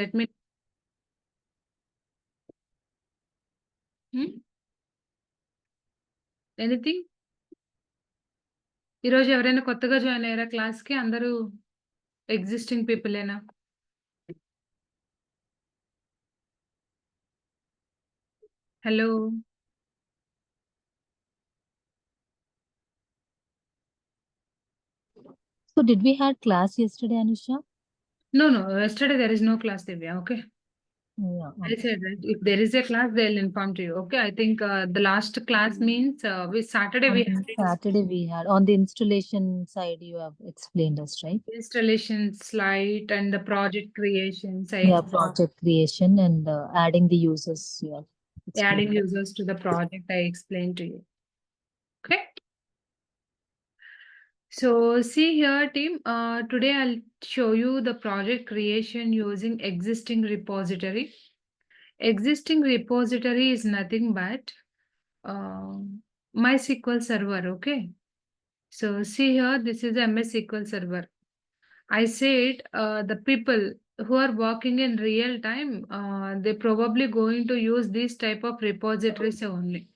let me. Anything ఈరోజు ఎవరైనా కొత్తగా జాయిన్ అయ్యారా క్లాస్‌కి? అందరూ ఎగ్జిస్టింగ్ పీపులేనా? Hello! So did we had class yesterday, Anusha? No, yesterday there is no class, Divya. Okay. Yeah. I said that if there is a class, they'll inform to you. Okay. I think the last class means Saturday we had Saturday we had on the installation side. You have explained us, right? installation slide and the project creation. Yeah, project creation and adding the users. You have Adding explained. users to the project. I explained to you. Okay. So see here, team. Today I'll show you the project creation using existing repository. Existing repository is nothing but MySQL server. Okay. So see here, this is a MS SQL server. I said the people who are working in real time, they probably going to use this type of repositories only,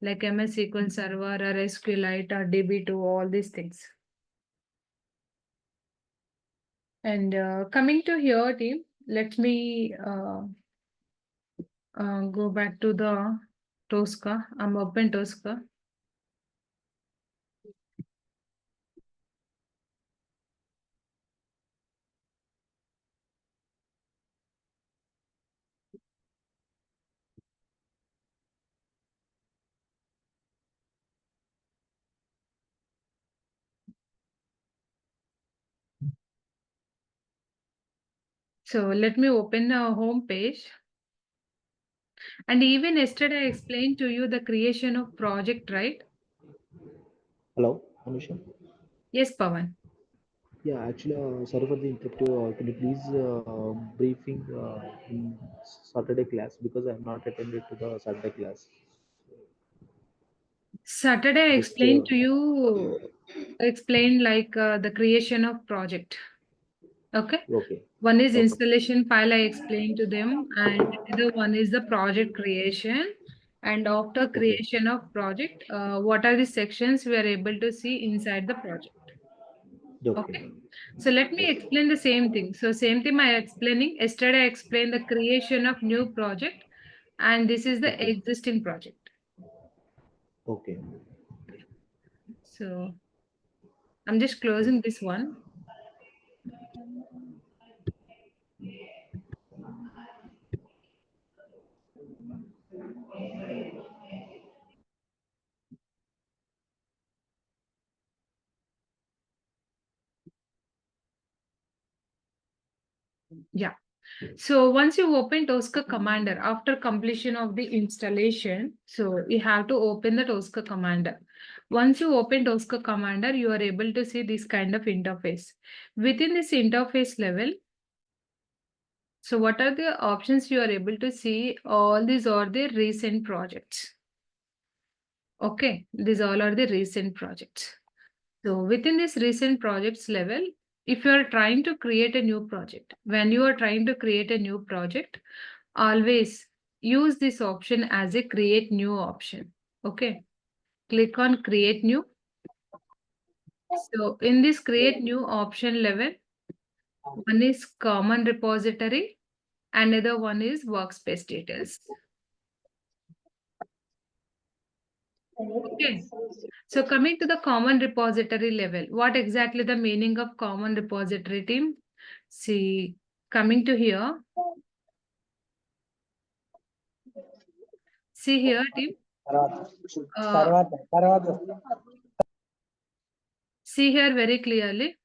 like MS SQL server or SQLite or DB2, all these things. And coming to here, team, let me go back to the Tosca. I'm open Tosca. So let me open the home page. And even yesterday I explained to you the creation of project, right? Hello, Anusha. Yes, Pawan. Yeah, actually, sorry for the interruptive. Can you please briefing in Saturday class because I have not attended to the Saturday class. Saturday I Just, explained to you, like the creation of project. Okay. Okay. One is Okay. installation file I explained to them, and the one is the project creation. And after creation of project, what are the sections we are able to see inside the project? Okay. So let me explain the same thing. So same thing I explaining. Yesterday I explained the creation of new project, and this is the existing project. Okay. So I'm just closing this one. Yeah. So once you open Tosca Commander after completion of the installation, so you have to open the Tosca Commander. Once you open Tosca Commander, you are able to see this kind of interface. Within this interface level, so what are the options you are able to see? All these are the recent projects. Okay, these all are the recent projects. So within this recent projects level, if you are trying to create a new project, when you are trying to create a new project, always use this option as a create new option. Okay, click on create new. So in this create new option level, one is common repository, another one is workspace details. Okay. So coming to the common repository level, what exactly the meaning of common repository, team? See, coming to here. See here, team. See here very clearly.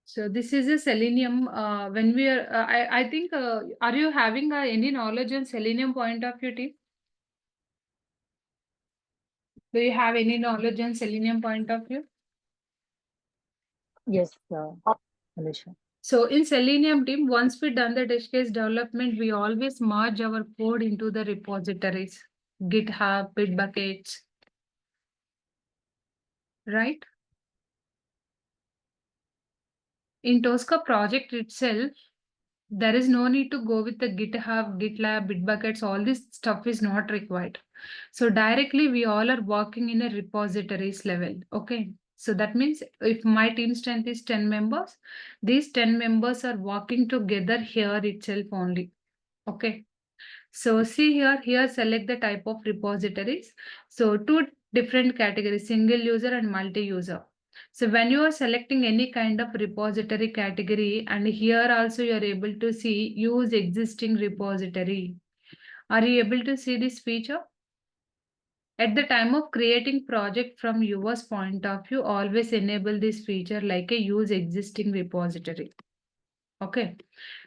So this is a Selenium. When we are, I think, are you having any knowledge on Selenium point of view, team? Do you have any knowledge on Selenium point of view? Yes, Anusha. So in Selenium, team, once we done the test case development, we always merge our code into the repositories. GitHub, Bitbuckets, right? In Tosca project itself, there is no need to go with the GitHub, GitLab, Bitbuckets, all this stuff is not required. So directly we all are working in a repositories level, okay? So that means if my team strength is 10 members, these 10 members are working together here itself only, okay? So see here select the type of repositories. So two different categories, single user and multi-user. So when you are selecting any kind of repository category, and here also you are able to see use existing repository. Are you able to see this feature? At the time of creating project from yours point of view, always enable this feature like a use existing repository. Okay.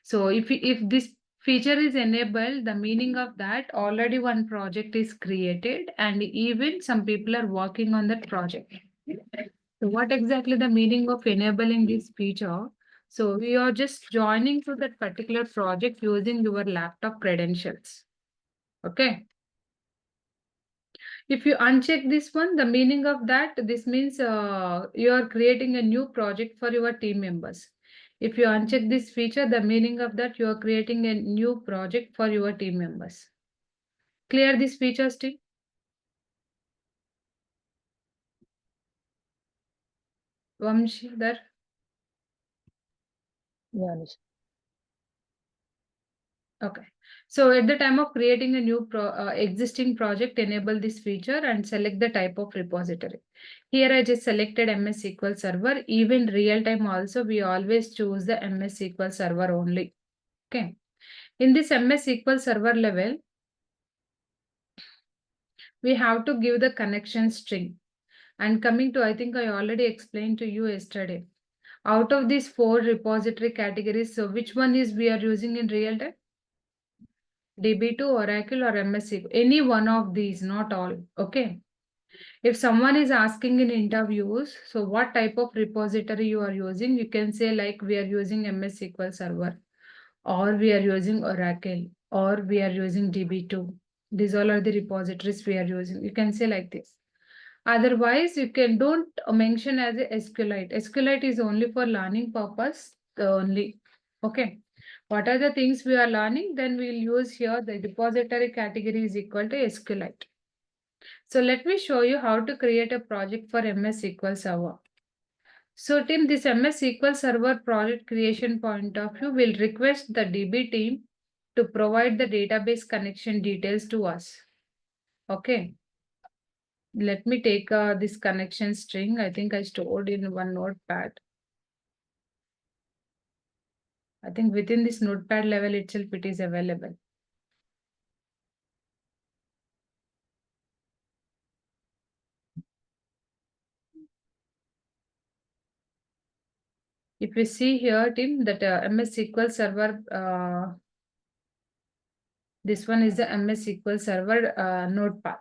So if this feature is enabled, the meaning of that already one project is created and even some people are working on that project. So what exactly the meaning of enabling this feature? So we are just joining to that particular project using your laptop credentials. Okay. If you uncheck this one, the meaning of that, this means you are creating a new project for your team members. If you uncheck this feature, the meaning of that, you are creating a new project for your team members. Clear this feature, Steve? Vamshi, there. Yeah, Nisha. Okay. So at the time of creating a new existing project, enable this feature and select the type of repository. Here I just selected MS SQL Server. Even real time also, we always choose the MS SQL Server only. Okay. In this MS SQL Server level, we have to give the connection string. And coming to, I think I already explained to you yesterday. Out of these 4 repository categories, so which one is we are using in real time? DB2, Oracle or MS SQL. Any one of these, not all. Okay. If someone is asking in interviews, so what type of repository you are using, you can say like we are using MS SQL Server, or we are using Oracle, or we are using DB2. These all are the repositories we are using. You can say like this. Otherwise, you can don't mention as a SQLite. SQLite is only for learning purpose only. Okay. What are the things we are learning? Then we'll use here the repository category is equal to SQLite. So let me show you how to create a project for MS SQL Server. So Tim, this MS SQL Server project creation point of view will request the DB team to provide the database connection details to us. Okay. Let me take this connection string. I think I stored in one notepad. I think within this notepad level itself, it is available. If you see here, Tim, that MS SQL Server, this one is the MS SQL Server node path,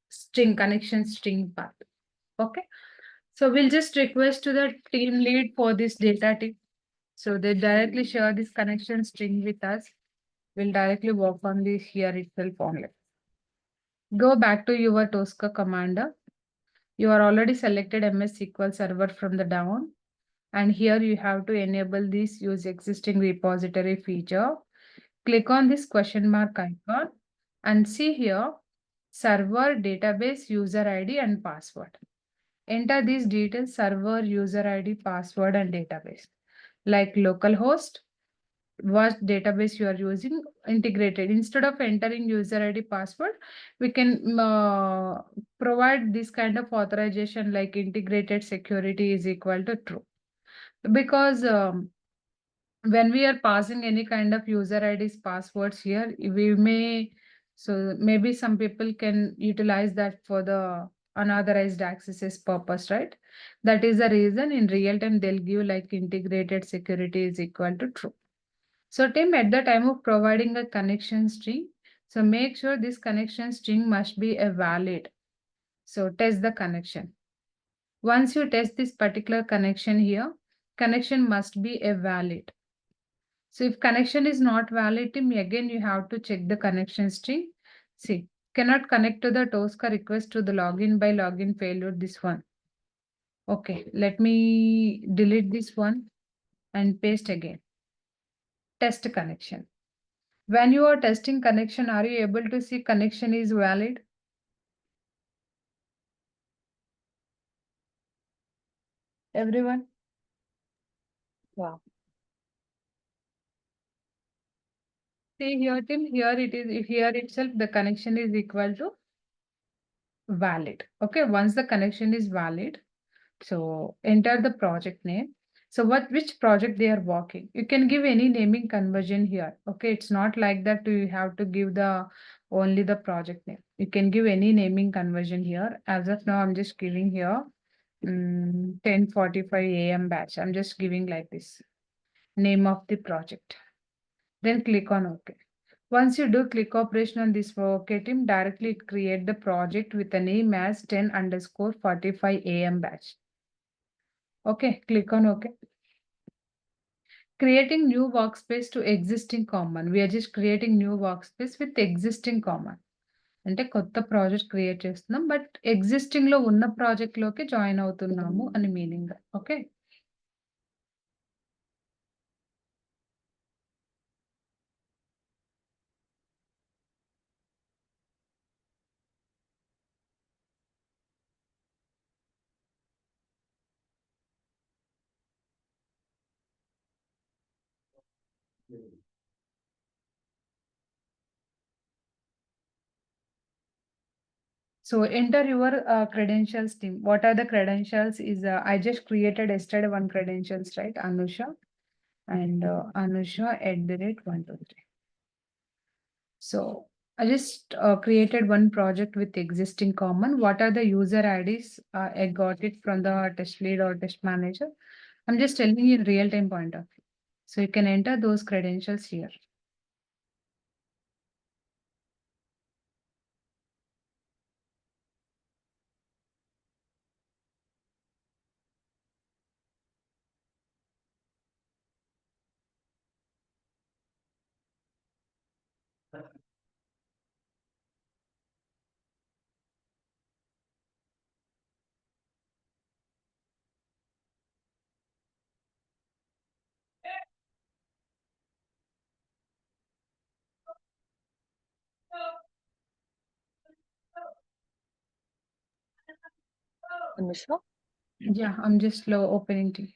string connection string path. Okay. So we'll just request to the team lead for this data team. So they directly share this connection string with us. We'll directly work on this here itself only. Go back to your Tosca commander. You are already selected MS SQL Server from the down. And here you have to enable this use existing repository feature. Click on this question mark icon and see here server, database, user ID and password. Enter these details: server, user ID, password and database. Like localhost, what database you are using, integrated. Instead of entering user ID password, we can provide this kind of authorization like integrated security is equal to true. Because when we are passing any kind of user IDs passwords here, we may, so maybe some people can utilize that for the unauthorized accesses purpose, right? That is the reason in real time they'll give like integrated security is equal to true. So Tim, at the time of providing a connection string, so make sure this connection string must be a valid. So test the connection. Once you test this particular connection here, connection must be a valid. So if connection is not valid, Tim, again you have to check the connection string. See, Cannot connect to the Tosca request to the login by login failure, this one. Okay, let me delete this one and paste again. Test connection. When you are testing connection, are you able to see connection is valid? Everyone? Yeah. See here, Tim, here it is, here itself, the connection is equal to valid. Okay, once the connection is valid, so enter the project name. So which project they are working? You can give any naming conversion here. Okay, it's not like that you have to give the only the project name. You can give any naming conversion here. As of now, I'm just giving here 10:45 a.m. batch. I'm just giving like this name of the project. Then click on OK. Once you do click operation on this OK team, directly create the project with the name as 10:45 a.m. batch. Okay, click on OK. Creating new workspace to existing common. We are just creating new workspace with existing common. అంటే కొత్త project create చేస్తున్నాం but existing లో ఉన్న project లోకి join అవుతున్నాము అని meaning. Okay, so enter your credentials team. What are the credentials is I just created yesterday one credentials, right? Anusha and Anusha @123. So I just created one project with existing common. What are the user IDs? I got it from the test lead or test manager. I'm just telling you in real time point of view. So you can enter those credentials here. Anusha? Yeah, I'm just slow opening to you.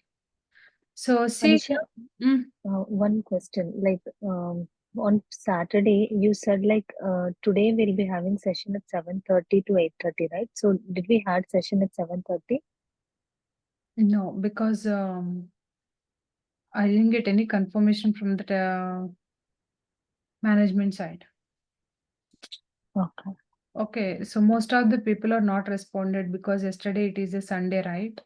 So see, Anusha, mm, one question. Like on Saturday, you said like today we'll be having session at 7:30 to 8:30, right? So did we had session at 7:30? no, because I didn't get any confirmation from the management side. Okay. Okay, so most of the people are not responded because yesterday it is a Sunday, right?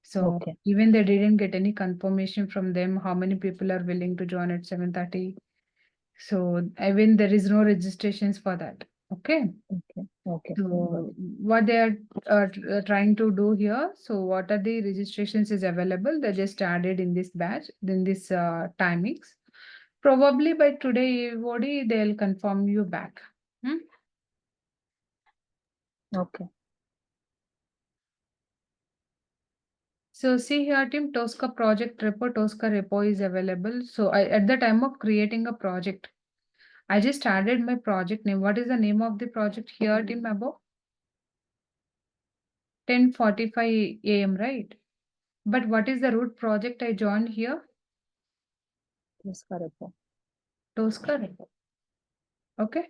So Okay. even they didn't get any confirmation from them how many people are willing to join at 7:30. So even there is no registrations for that. Okay. Okay. Okay. Got So it. what they are trying to do here, so what are the registrations is available, they just added in this batch, in this timings. Probably by today, EOD, they'll confirm you back. Hmm? Okay. So see here, team, Tosca project repo, Tosca repo is available. So at the time of creating a project, I just added my project name. What is the name of the project here, team, above? 10:45 a.m., right? But what is the root project I joined here? Yes, correct. Tosca repo. Okay.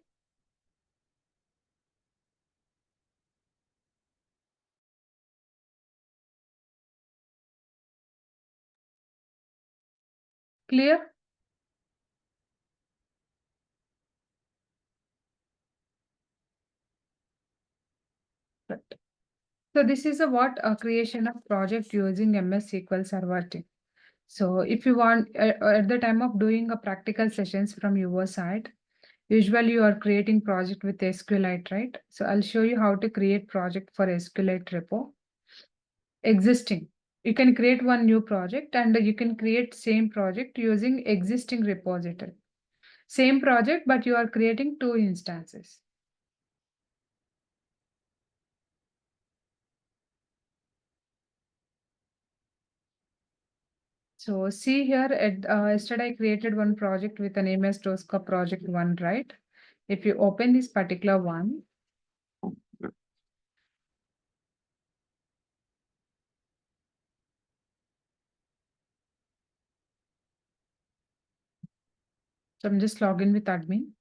Clear? Right. So this is a what a creation of project using MS SQL Server team. So if you want at the time of doing a practical sessions from your side, usually you are creating project with SQLite, right? So I'll show you how to create project for SQLite repo. Existing. You can create one new project and you can create same project using existing repository. Same project, but you are creating two instances. So see here, yesterday I created one project with the name as Tosca project 1, right? If you open this particular one, so I'm just logging with admin.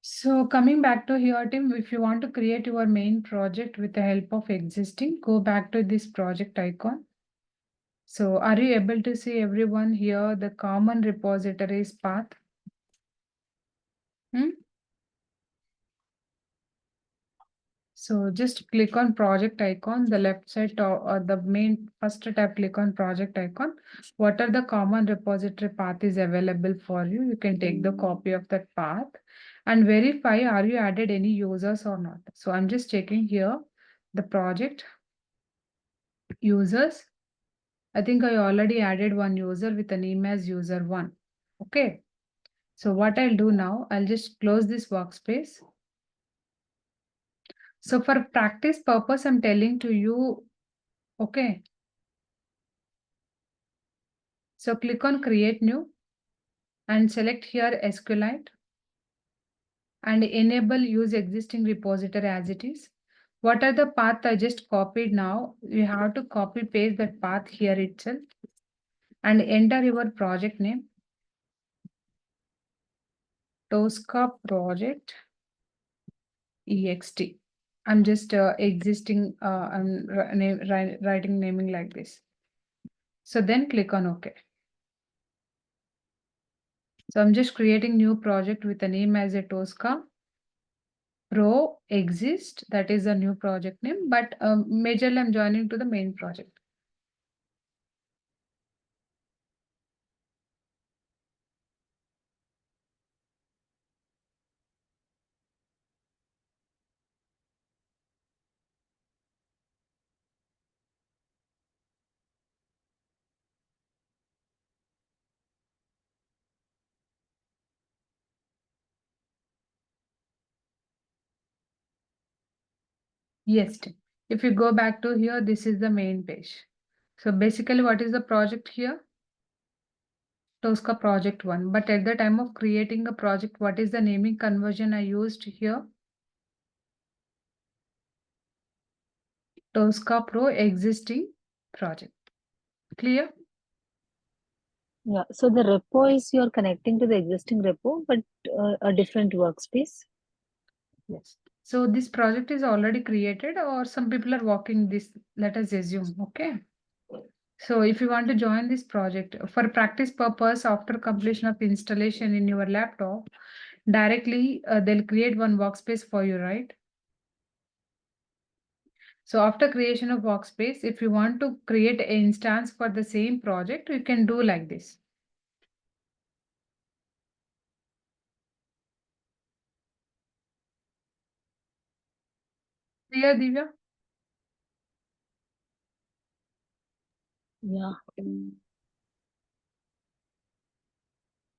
So coming back to here, Tim, if you want to create your main project with the help of existing, go back to this project icon. So are you able to see everyone here, the common repositories path? Hmm? So just click on project icon, the left side or the main first tab, click on project icon. What are the common repository path is available for you? You can take the copy of that path and verify are you added any users or not. So I'm just checking here the project users. I think I already added one user with the name as user1. Okay. So what I'll do now, I'll just close this workspace. So for practice purpose, I'm telling to you, okay. So click on create new and select here SQLite and enable use existing repository as it is. What are the path I just copied now? You have to copy paste that path here itself and enter your project name. Tosca project ext. I'm just I'm writing naming like this. So then click on OK. So I'm just creating new project with a name as a Tosca Pro exist. That is a new project name, but majorly I'm joining to the main project. Yes, Tim. If you go back to here, this is the main page. So basically, what is the project here? Tosca project 1. But at the time of creating a project, what is the naming conversion I used here? Tosca Pro existing project. Clear? Yeah, so the repo is you're connecting to the existing repo, but a different workspace. Yes. So this project is already created or some people are working this, let us assume, okay? So if you want to join this project for practice purpose after completion of installation in your laptop, directly they'll create one workspace for you, right? So after creation of workspace, if you want to create an instance for the same project, you can do like this. Clear, Divya? Yeah.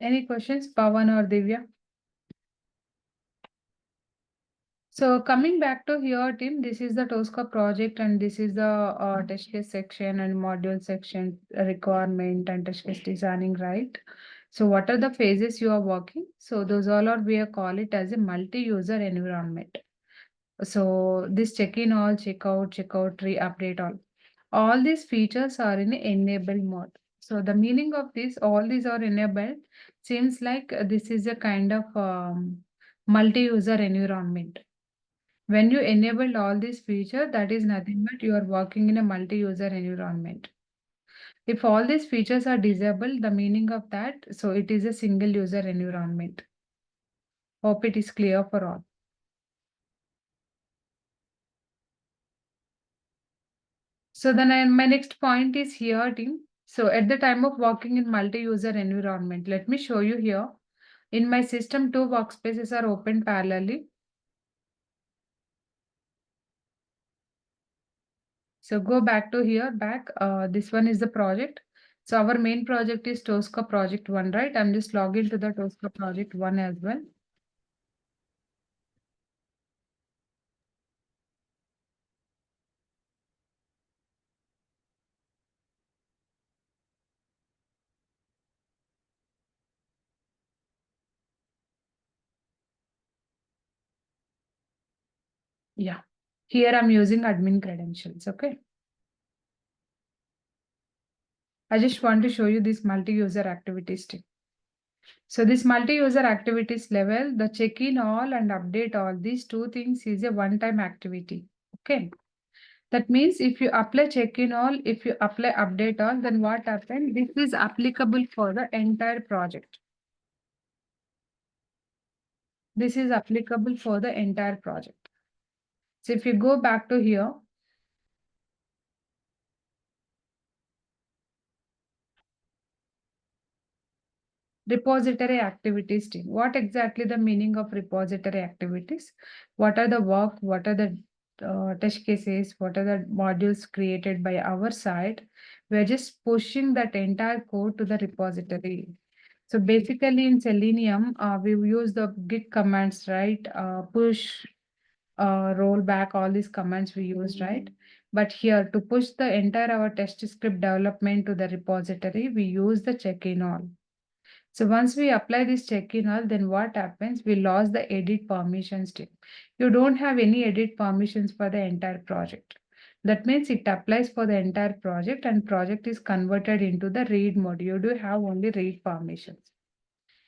Any questions, Pawan or Divya? So coming back to here, Tim, this is the Tosca project and this is the test case section and module section requirement and test case designing, right? So what are the phases you are working? So those all are, we call it as a multi-user environment. So this check-in all, checkout, re-update all these features are in enable mode. So the meaning of this, all these are enabled, seems like this is a kind of multi-user environment. When you enabled all these features, that is nothing but you are working in a multi-user environment. If all these features are disabled, the meaning of that, so it is a single user environment. Hope it is clear for all. So then my next point is here, team. So at the time of working in multi-user environment, let me show you here. In my system, two workspaces are open parallelly. So go back to here, this one is the project. So our main project is Tosca project 1, right? I'm just logging to the Tosca project 1 as well. Yeah, here I'm using admin credentials, okay? I just want to show you this multi-user activities team. So this multi-user activities level, the check-in all and update all, these two things is a one-time activity, okay? That means if you apply check-in all, if you apply update all, then what happens? This is applicable for the entire project. This is applicable for the entire project. So if you go back to here, repository activities team. What exactly the meaning of repository activities? What are the work? What are the test cases? What are the modules created by our side? We're just pushing that entire code to the repository. So basically in Selenium, we use the git commands, right? Push, rollback, all these commands we use, right? But here to push the entire our test script development to the repository, we use the check-in all. So once we apply this check-in all, then what happens? We lost the edit permissions too. You don't have any edit permissions for the entire project. That means it applies for the entire project and project is converted into the read mode. You do have only read permissions.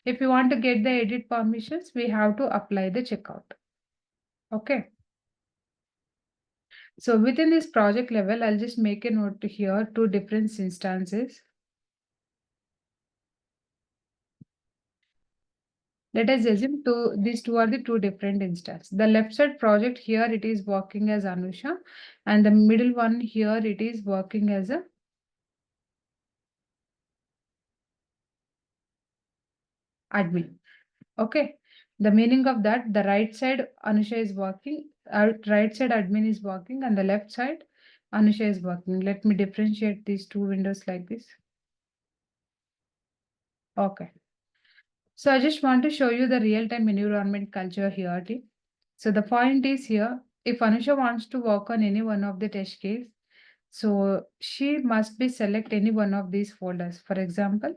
If you want to get the edit permissions, we have to apply the checkout. Okay. So within this project level, I'll just make a note to here, two different instances. Let us assume these two are the two different instances. The left side project here, it is working as Anusha, and the middle one here, it is working as a admin. Okay. The meaning of that, the right side Anusha is working, right side admin is working, and the left side Anusha is working. Let me differentiate these two windows like this. Okay. So I just want to show you the real-time environment culture here, team. So the point is here, if Anusha wants to work on any one of the test case, so she must be select any one of these folders. For example,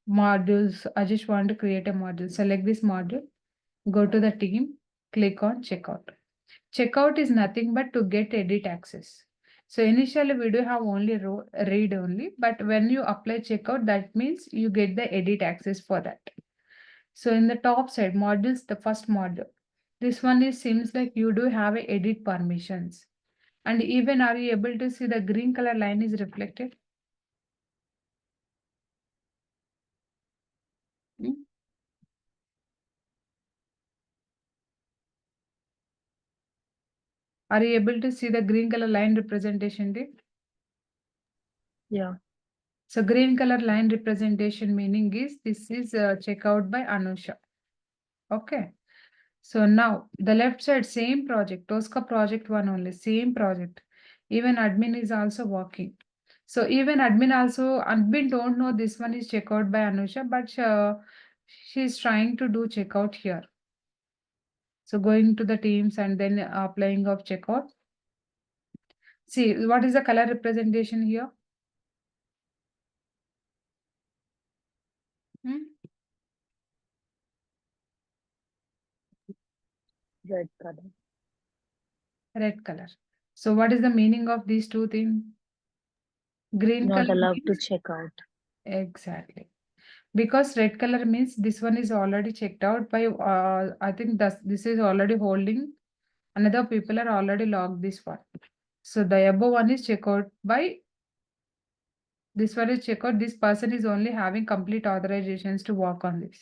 modules, I just want to create a module, select this module, go to the team, click on checkout. Checkout is nothing but to get edit access. So initially we do have only read only, but when you apply checkout, that means you get the edit access for that. So in the top side modules, the first module, this one is seems like you do have a edit permissions. And even are you able to see the green color line is reflected? Hmm? Are you able to see the green color line representation there? Yeah. So green color line representation meaning is this is checked out by Anusha. Okay. So now the left side, same project, Tosca project 1 only, same project. Even admin is also working. So even admin don't know this one is checked out by Anusha, but she's trying to do checkout here. So going to the teams and then applying of checkout. See, what is the color representation here? Hmm? Red color. Red color. So what is the meaning of these two things? Green Not color allowed to means check out. exactly. Because red color means this one is already checked out by I think this is already holding. Another people are already logged this one. So the above one is checked out by This one is checkout. This person is only having complete authorizations to work on this.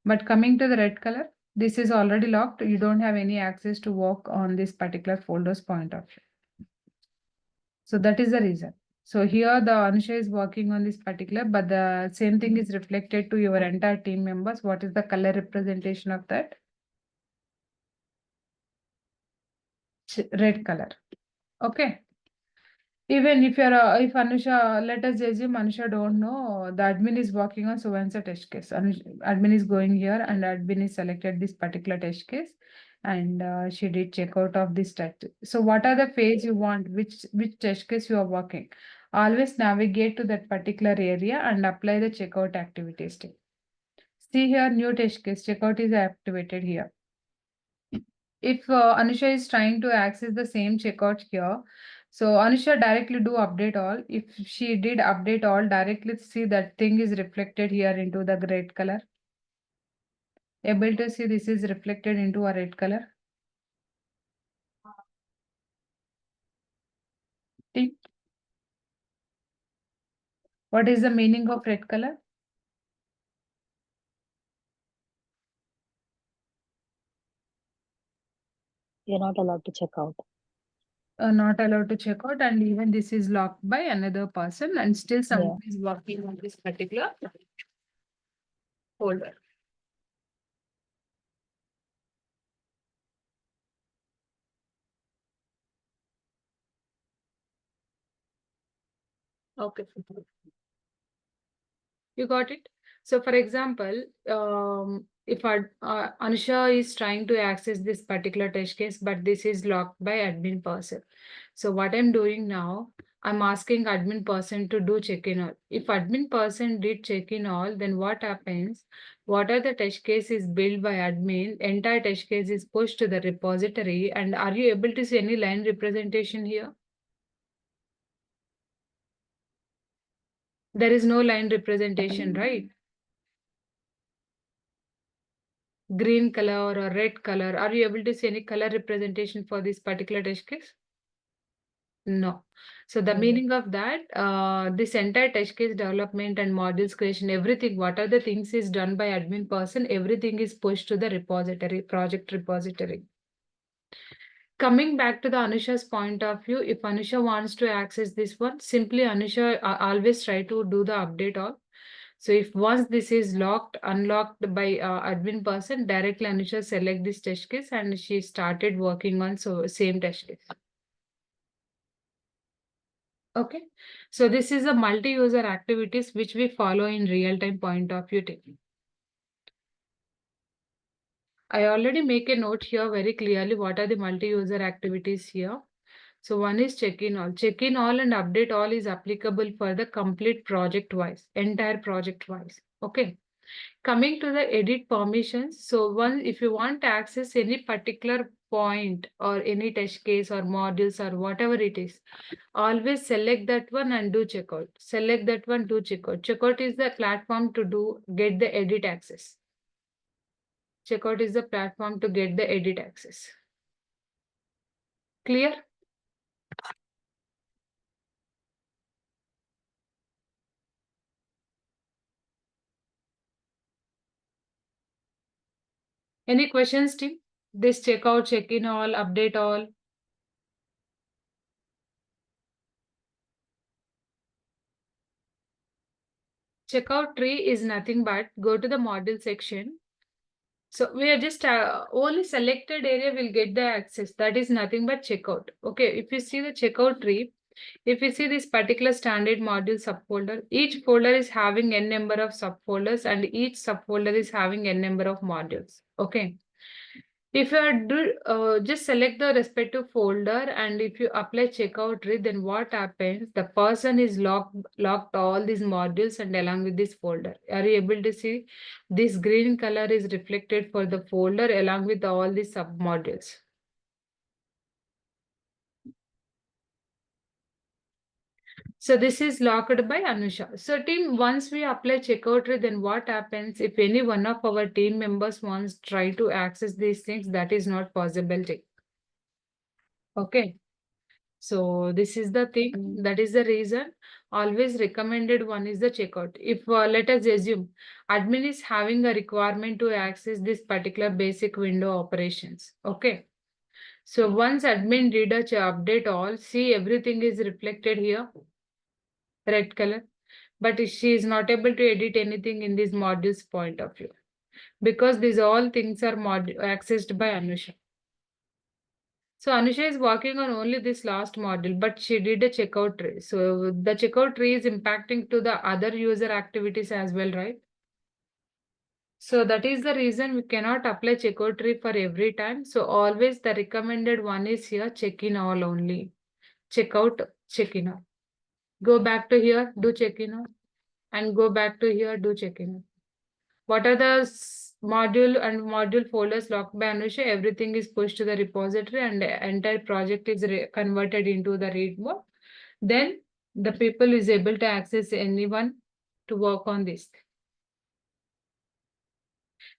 But coming to the red color, this is already locked. You don't have any access to work on this particular folder's point of view. So that is the reason. So here the Anusha is working on this particular, but the same thing is reflected to your entire team members. What is the color representation of that? Red color. Okay. Even if you're if Anusha, let us assume Anusha don't know, the admin is working on so and so test case. Admin is going here and admin is selected this particular test case, and she did check out of this test. So what are the phase you want? Which test case you are working? Always navigate to that particular area and apply the checkout activities. See here, new test case checkout is activated here. If Anusha is trying to access the same checkout here, so Anusha directly do update all. If she did update all, directly see that thing is reflected here into the red color. Able to see this is reflected into a red color. See? What is the meaning of red color? You're not allowed to check out. Not allowed to check out, and even this is locked by another person, and still someone is working on this particular folder. Okay. You got it? So for example, if Anusha is trying to access this particular test case, but this is locked by admin person. So what I'm doing now, I'm asking admin person to do check-in all. If admin person did check-in all, then what happens? What are the test cases built by admin? Entire test case is pushed to the repository. And are you able to see any line representation here? There is no line representation, right? Green color or red color. Are you able to see any color representation for this particular test case? No. So the meaning of that, this entire test case development and modules creation, everything, what are the things is done by admin person, everything is pushed to the repository, project repository. Coming back to the Anusha's point of view, if Anusha wants to access this one, simply Anusha always try to do the update all. So if once this is locked, unlocked by admin person, directly Anusha select this test case and she started working on same test case. Okay, so this is a multi-user activities which we follow in real-time point of view. I already make a note here very clearly what are the multi-user activities here. So one is check-in all. Check-in all and update all is applicable for the complete project-wise, entire project-wise. Okay. Coming to the edit permissions. So one, if you want to access any particular point or any test case or modules or whatever it is, always select that one and do checkout. Select that one, do checkout. Checkout is the platform to get the edit access. Checkout is the platform to get the edit access. Clear? Any questions, team? This checkout, check-in all, update all. Checkout tree is nothing but go to the module section. So we are just only selected area will get the access. That is nothing but checkout. Okay, if you see the checkout tree, if you see this particular standard module subfolder, each folder is having n number of subfolders and each subfolder is having n number of modules. Okay. If you are just select the respective folder and if you apply checkout tree, then what happens? The person is locked all these modules and along with this folder. Are you able to see this green color is reflected for the folder along with all these sub modules? So this is locked by Anusha. So team, once we apply checkout tree, then what happens if any one of our team members wants try to access these things? That is not possible. Okay. So this is the thing. That is the reason. Always recommended one is the checkout. If let us assume admin is having a requirement to access this particular basic window operations. Okay. So once admin did a update all, see everything is reflected here, red color. But she is not able to edit anything in these modules point of view because these all things are accessed by Anusha. So Anusha is working on only this last module, but she did a checkout tree. So the checkout tree is impacting to the other user activities as well, right? So that is the reason we cannot apply checkout tree for every time. So always the recommended one is here, check in all only. Checkout, check in all. Go back to here, do check in all. And go back to here, do check in all. What are the module and module folders locked by Anusha? Everything is pushed to the repository and the entire project is converted into the read mode. Then the people is able to access anyone to work on this.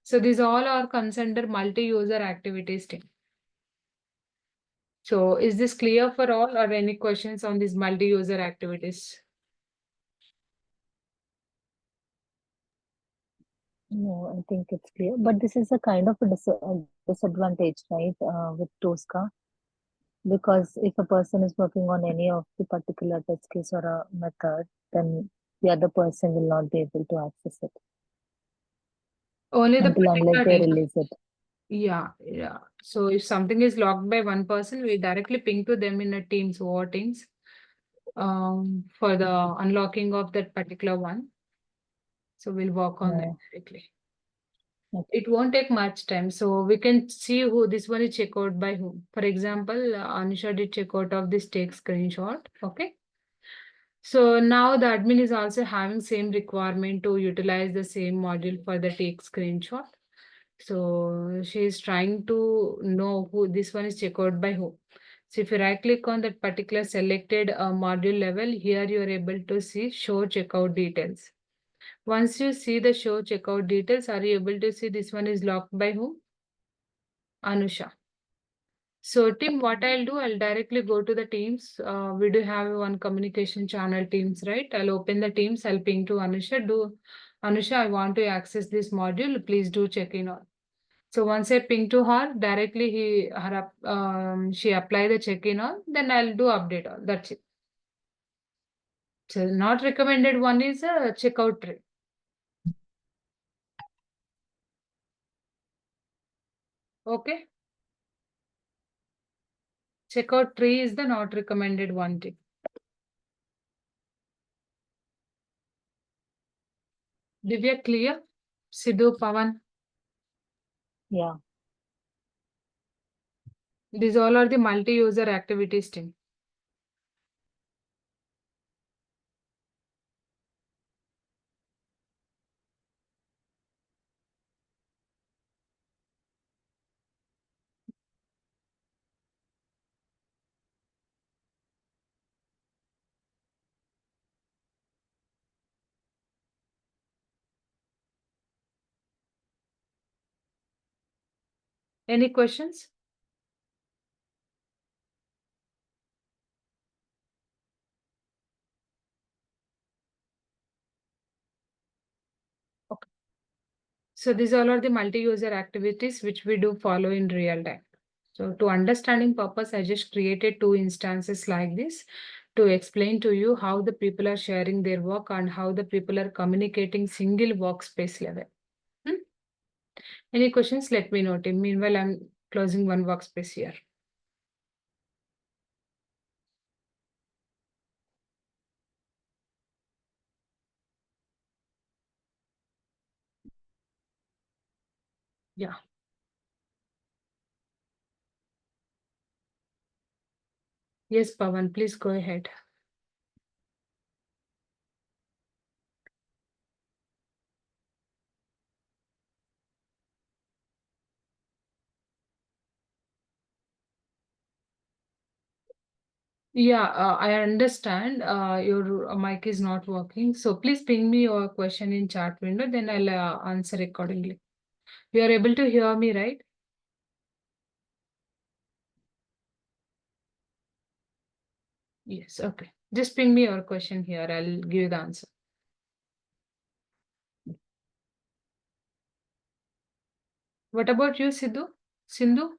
So these all are considered multi-user activities team. So is this clear for all or any questions on these multi-user activities? No, I think it's clear. But this is a kind of a disadvantage, right, with Tosca. Because if a person is working on any of the particular test case or a method, then the other person will not be able to access it Only the until unless particular they data. release it. Yeah, yeah. So if something is locked by one person, we directly ping to them in a Teams or Teams for the unlocking of that particular one. So we'll work on that Oh, directly. okay. It won't take much time. So we can see who this one is checked out by whom. For example, Anisha did check out of this take screenshot. Okay. So now the admin is also having same requirement to utilize the same module for the take screenshot. So she is trying to know who this one is checked out by who. So if you right click on that particular selected module level, here you are able to see show checkout details. Once you see the show checkout details, are you able to see this one is locked by whom? Anusha. So Tim, what I'll do, I'll directly go to the Teams. We do have one communication channel Teams, right? I'll open the Teams, I'll ping to Anusha. Anusha, I want to access this module. Please do check in on. So once I ping to her, directly she apply the check-in on, then I'll do update on. That's it. So not recommended one is a checkout tray. Okay. Checkout tree is the not recommended one tip. Divya, clear? Sidhu, Pavan. Yeah. These all are the multi-user activities team. Any questions? Okay. So these all are the multi-user activities which we do follow in real time. So to understanding purpose, I just created two instances like this to explain to you how the people are sharing their work and how the people are communicating single workspace level. Any questions? Let me know, Tim. Meanwhile, I'm closing one workspace here. Yeah. Yes, Pavan, please go ahead. Yeah, I understand. Your mic is not working. So please ping me your question in chat window, then I'll answer accordingly. You are able to hear me, right? Yes, okay. Just ping me your question here. I'll give you the answer. What about you, Sidhu? Sindhu?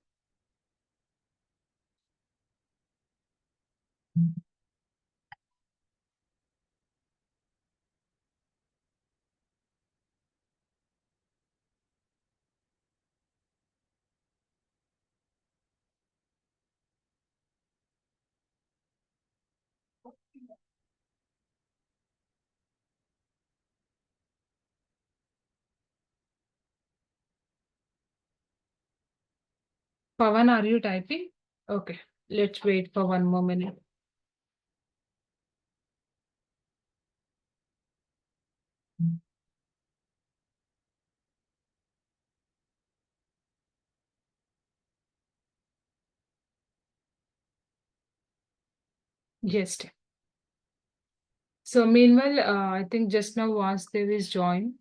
Pawan, are you typing? Okay, let's wait for one more minute. Yes. So meanwhile, I think just now Vasudev is joined.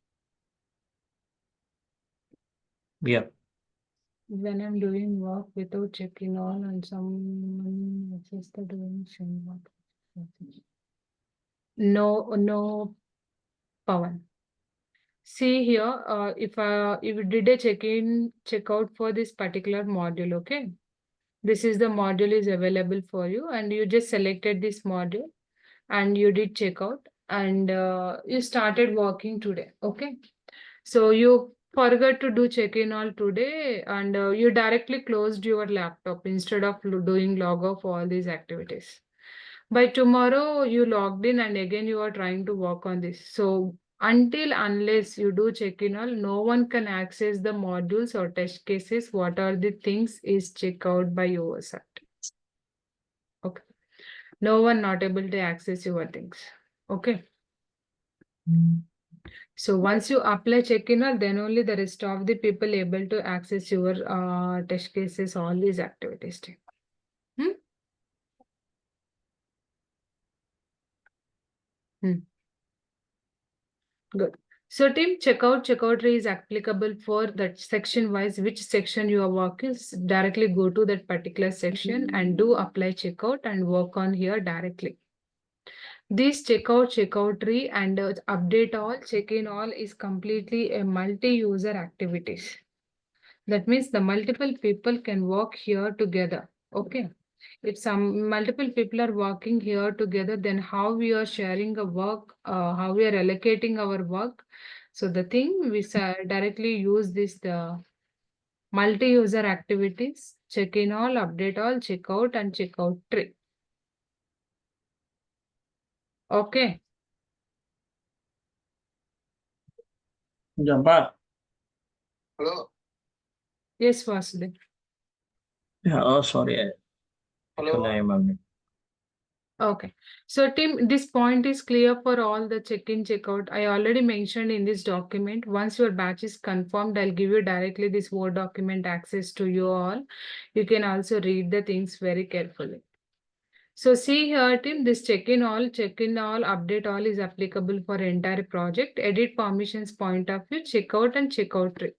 Yeah. When I'm doing work without checking on and someone says they're doing same work. No, Pawan. See here, if you did a check-in, check-out for this particular module, okay? This is the module is available for you, and you just selected this module and you did checkout and you started working today, okay? So you forgot to do check-in all today and you directly closed your laptop instead of doing log off all these activities. By tomorrow, you logged in and again you are trying to work on this. So until unless you do check-in all, no one can access the modules or test cases. What are the things is checked out by yourself. Okay. No one not able to access your things. Okay. So once you apply check-in all, then only the rest of the people able to access your test cases, all these activities. Hmm? Hmm. Good. So team checkout tree is applicable for that section wise, which section you are working, directly go to that particular section and do apply checkout and work on here directly. This checkout tree and update all, check-in all is completely a multi-user activities. That means the multiple people can work here together. Okay. If some multiple people are working here together, then how we are sharing a work, how we are allocating our work. So the thing we directly use this the multi-user activities, check in all, update all, check out and check out tree. Okay. Jampa. Hello. Yes, Vasudev. Yeah, oh, sorry. Actually, I am on. Okay. So team, this point is clear for all the check-in, check-out. I already mentioned in this document. Once your batch is confirmed, I'll give you directly this Word document access to you all. You can also read the things very carefully. So see here, team, this check-in all, update all is applicable for entire project. Edit permissions point of view, checkout and checkout tree.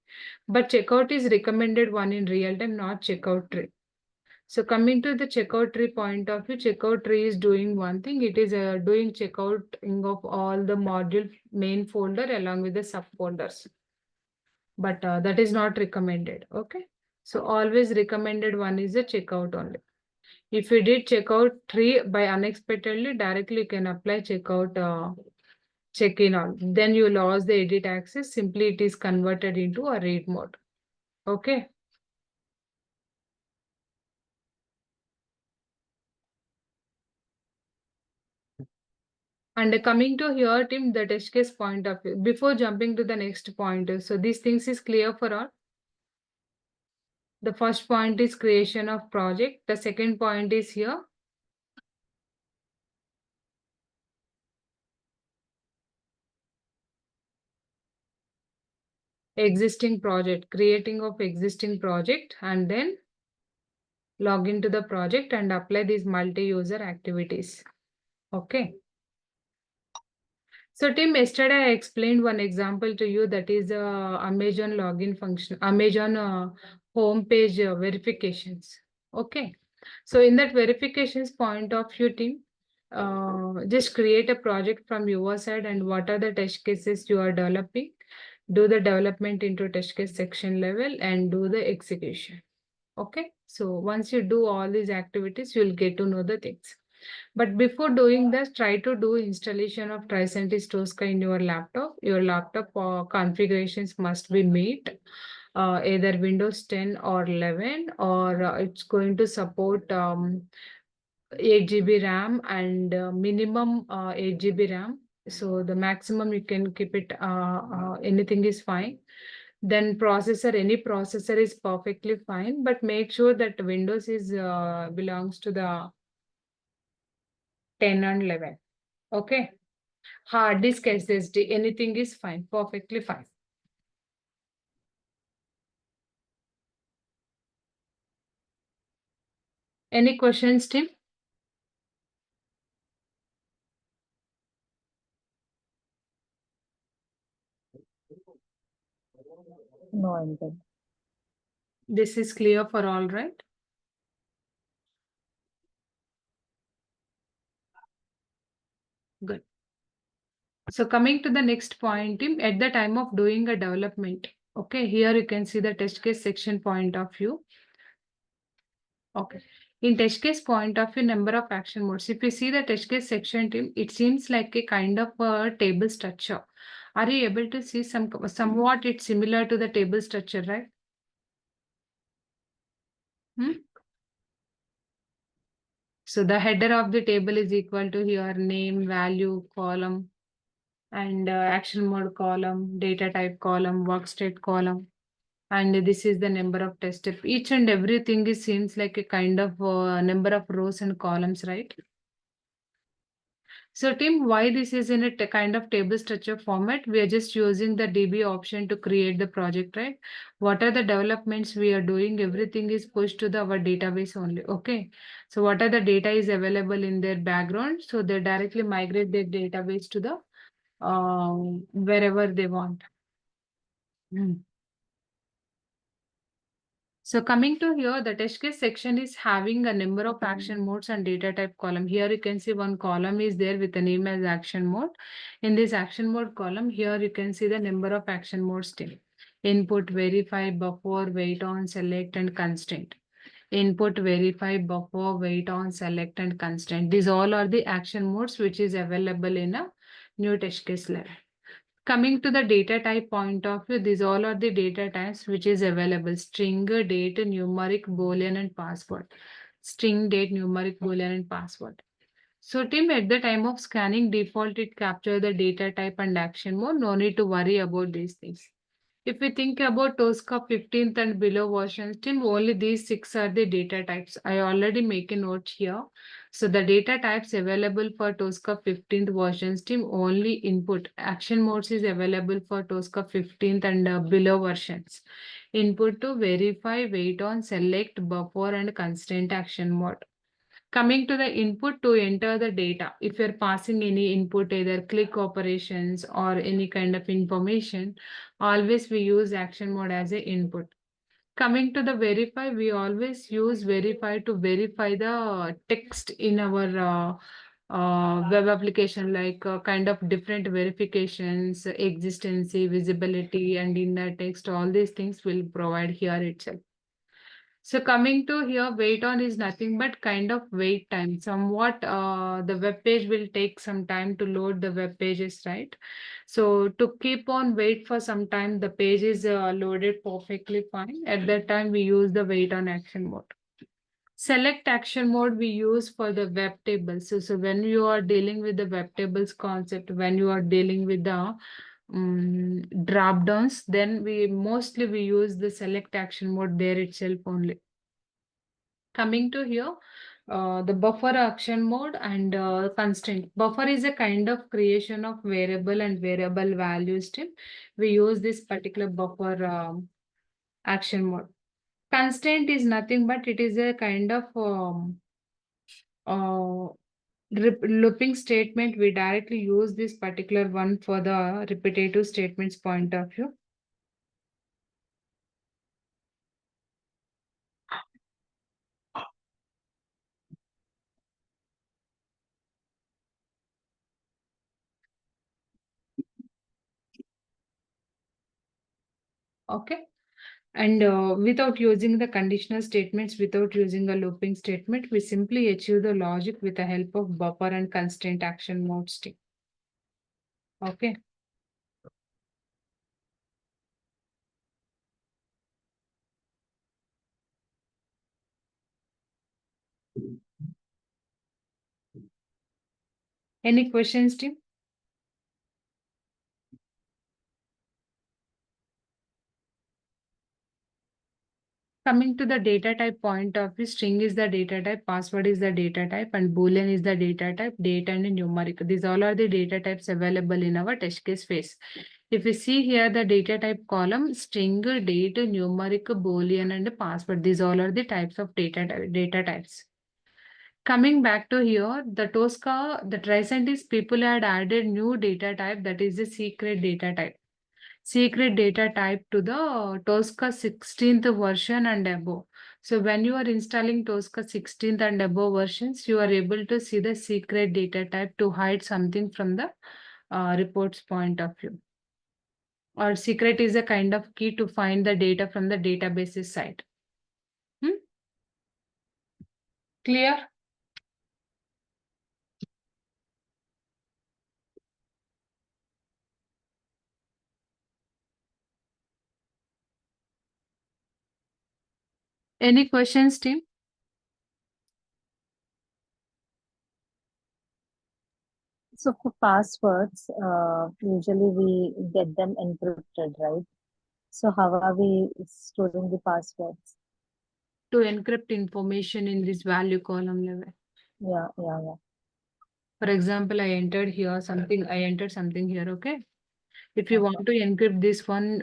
But checkout is recommended one in real time, not checkout tree. So coming to the checkout tree point of view, checkout tree is doing one thing. It is doing checkouting of all the module main folder along with the subfolders. But that is not recommended. Okay. So always recommended one is the checkout only. If you did checkout tree by unexpectedly, directly you can apply checkout check-in all. Then you lost the edit access. Simply it is converted into a read mode. Okay. And coming to here, Tim, the test case point of view, before jumping to the next point, so these things is clear for all. The first point is creation of project. The second point is here. Existing project, creating of existing project, and then log into the project and apply these multi-user activities. Okay. So Tim, yesterday I explained one example to you that is Amazon login function, Amazon homepage verifications. Okay. So in that verifications point of view, Tim, Just create a project from your side and what are the test cases you are developing. Do the development into test case section level and do the execution. Okay, so once you do all these activities, you'll get to know the things. But before doing this, try to do installation of Tricentis Tosca in your laptop. Your laptop configurations must be made either Windows 10 or 11, or it's going to support 8 GB RAM and minimum 8 GB RAM. So the maximum you can keep it, anything is fine. Then processor, any processor is perfectly fine, but make sure that Windows is belongs to the 10 and 11. Okay. Hard disk SSD, anything is fine, perfectly fine. Any questions, Tim? No, I'm good. This is clear for all, right? Good. So coming to the next point, Tim, at the time of doing a development, okay, here you can see the test case section point of view. Okay. In test case point of view, number of action modes. If you see the test case section, Tim, it seems like a kind of a table structure. Are you able to see somewhat it's similar to the table structure, right? Hmm? So the header of the table is equal to your name, value, column, and action mode column, data type column, work state column. And this is the number of test step. Each and everything is seems like a kind of number of rows and columns, right? So Tim, why this is in a kind of table structure format? We are just using the DB option to create the project, right? What are the developments we are doing? Everything is pushed to our database only. Okay. So what are the data is available in their background? So they directly migrate their database to the wherever they want. Hmm. So coming to here, the test case section is having a number of action modes and data type column. Here you can see one column is there with the name as action mode. In this action mode column, here you can see the number of action modes still. Input, verify, buffer, wait on, select, and constraint. Input, verify, buffer, wait on, select, and constraint. These all are the action modes which is available in a new test case level. Coming to the data type point of view, these all are the data types which is available. String, date, numeric, boolean, and password. String, date, numeric, boolean, and password. So Tim, at the time of scanning, default it capture the data type and action mode. No need to worry about these things. If we think about Tosca 15th and below versions, Tim, only these 6 are the data types. I already make a note here. So the data types available for Tosca 15th versions, Tim, only input. Action modes is available for Tosca 15th and below versions. Input to verify, wait on, select, buffer, and constraint action mode. Coming to the input to enter the data, if you're passing any input, either click operations or any kind of information, always we use action mode as a input. Coming to the verify, we always use verify to verify the text in our web application, like kind of different verifications, existency, visibility, and inner text, all these things will provide here itself. So coming to here, wait on is nothing but kind of wait time. Somewhat the web page will take some time to load the web pages, right? So to keep on wait for some time, the page is loaded perfectly fine. At that time, we use the wait on action mode. Select action mode we use for the web tables. So when you are dealing with the web tables concept, when you are dealing with the drop downs, then we use the select action mode there itself only. Coming to here, the buffer action mode and constraint. Buffer is a kind of creation of variable and variable values. We use this particular buffer action mode. Constraint is nothing but it is a kind of uh, looping statement. We directly use this particular one for the repetitive statements point of view. Okay. And without using the conditional statements, without using a looping statement, we simply achieve the logic with the help of buffer and constraint action mode string. Okay. Any questions, team? Coming to the data type point of view, string is the data type, password is the data type, and boolean is the data type, date and numeric. These all are the data types available in our test case phase. If we see here the data type column, string, date, numeric, boolean, and password. These all are the types of data types. Coming back to here, the Tosca, the recently people had added new data type, that is the secret data type. Secret data type to the Tosca 16th version and above. So when you are installing Tosca 16th and above versions, you are able to see the secret data type to hide something from the reports point of view. Or secret is a kind of key to find the data from the databases side. Clear? Any questions, team? So for passwords, usually we get them encrypted, right? So how are we storing the passwords? To encrypt information in this value column level. Yeah, yeah, yeah. For example, I entered something here, okay? If you want to encrypt this one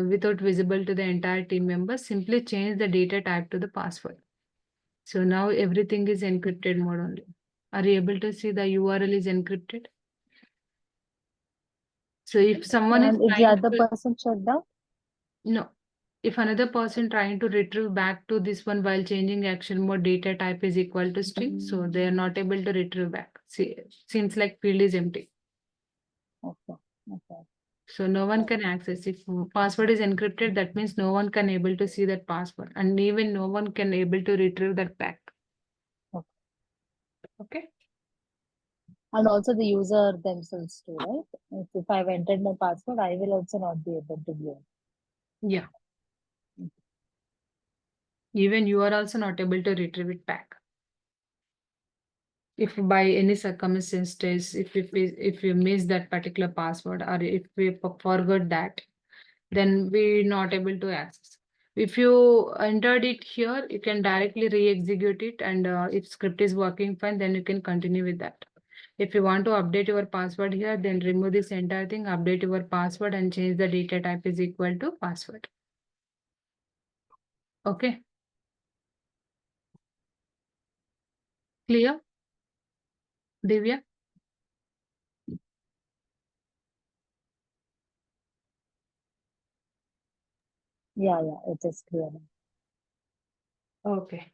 without visible to the entire team members, simply change the data type to the password. So now everything is encrypted mode only. Are you able to see the URL is encrypted? So if someone is And if the trying other to, person shut down, no, if another person trying to retrieve back to this one while changing action mode, data type is equal to string, so they are not able to retrieve back. See, seems like field is empty. okay, okay. So no one can access. If password is encrypted, that means no one can able to see that password, and even no one can able to retrieve that back. Okay. Okay. And also the user themselves too, right? If I've entered my password, I will also not be able to view it. Yeah. Even you are also not able to retrieve it back. If by any circumstances, if you miss that particular password, or if we forgot that, then we're not able to access. If you entered it here, you can directly re-execute it, and if script is working fine, then you can continue with that. If you want to update your password here, then remove this entire thing, update your password, and change the data type is equal to password. Okay. Clear? Divya? Yeah, yeah, it is clear. Okay.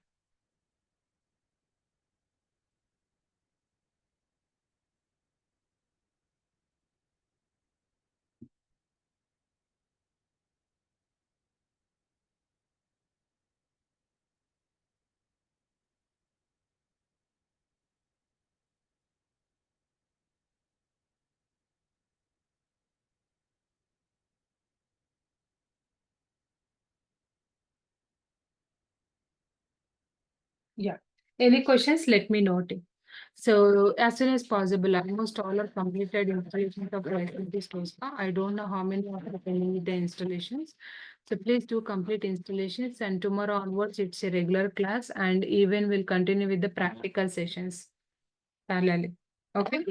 Yeah. Any questions? Let me know. So as soon as possible, almost all are completed installations of this Tosca. I don't know how many are pending with the installations. So please do complete installations, and tomorrow onwards it's a regular class, and even will continue with the practical sessions parallelly. Okay.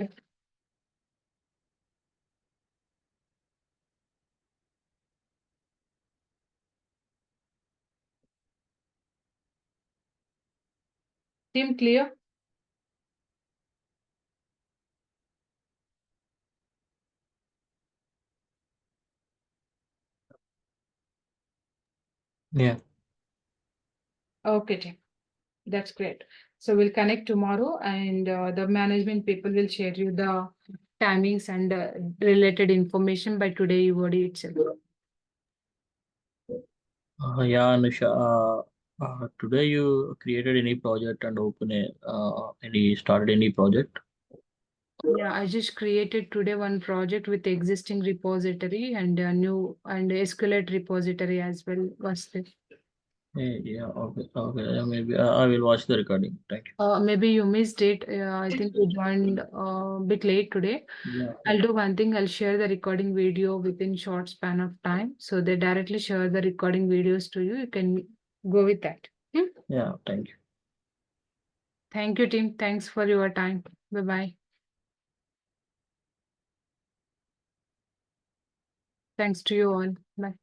Team clear? Yeah. Okay, team. That's great. So we'll connect tomorrow, and the management people will share you the timings and related information by today EOD itself. Yeah, Anusha. Today you created any project and started any project? Yeah, I just created today one project with existing repository and a new and SQLite repository as well. Was there? Yeah, okay, okay. Maybe I will watch the recording. Thank you. Maybe you missed it. I think you joined a bit late today. Yeah, I'll do one thing. I'll share the recording video within short span of time. So they directly share the recording videos to you. You can go with that. yeah. Thank you. Thank you, team. Thanks for your time. Bye-bye. Thanks to you all. Bye.